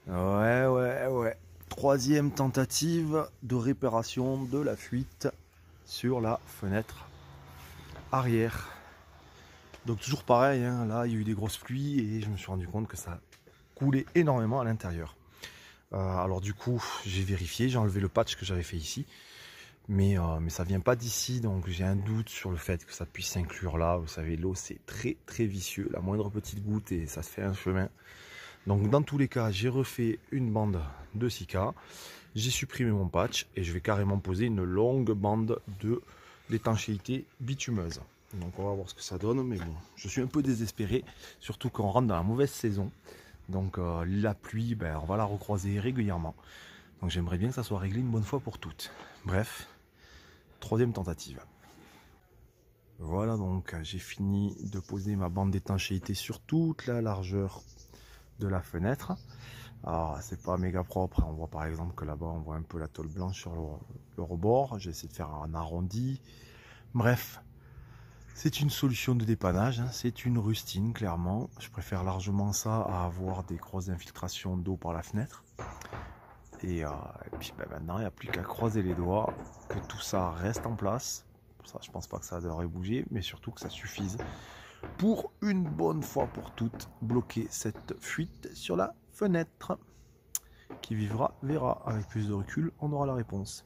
Ouais. Troisième tentative de réparation de la fuite sur la fenêtre arrière. Donc toujours pareil, hein, là il y a eu des grosses pluies et je me suis rendu compte que ça coulait énormément à l'intérieur. Alors du coup j'ai vérifié, j'ai enlevé le patch que j'avais fait ici. Mais ça vient pas d'ici, donc j'ai un doute sur le fait que ça puisse s'inclure là. Vous savez, l'eau c'est très vicieux, la moindre petite goutte et ça se fait un chemin. Donc dans tous les cas, j'ai refait une bande de Sika, j'ai supprimé mon patch et je vais carrément poser une longue bande d'étanchéité bitumeuse. Donc on va voir ce que ça donne, mais bon, je suis un peu désespéré, surtout qu'on rentre dans la mauvaise saison. Donc la pluie, ben, on va la recroiser régulièrement. Donc j'aimerais bien que ça soit réglé une bonne fois pour toutes. Bref, troisième tentative. Voilà, donc j'ai fini de poser ma bande d'étanchéité sur toute la largeur de la fenêtre. Alors c'est pas méga propre, on voit par exemple que là-bas on voit un peu la tôle blanche sur le rebord. J'ai essayé de faire un arrondi. Bref, c'est une solution de dépannage, hein. C'est une rustine clairement. Je préfère largement ça à avoir des grosses infiltrations d'eau par la fenêtre. Et puis ben, maintenant, il n'y a plus qu'à croiser les doigts, que tout ça reste en place. Pour ça, je pense pas que ça devrait bouger, mais surtout que ça suffise pour une bonne fois pour toutes bloquer cette fuite sur la fenêtre. Qui vivra, verra. Avec plus de recul, on aura la réponse.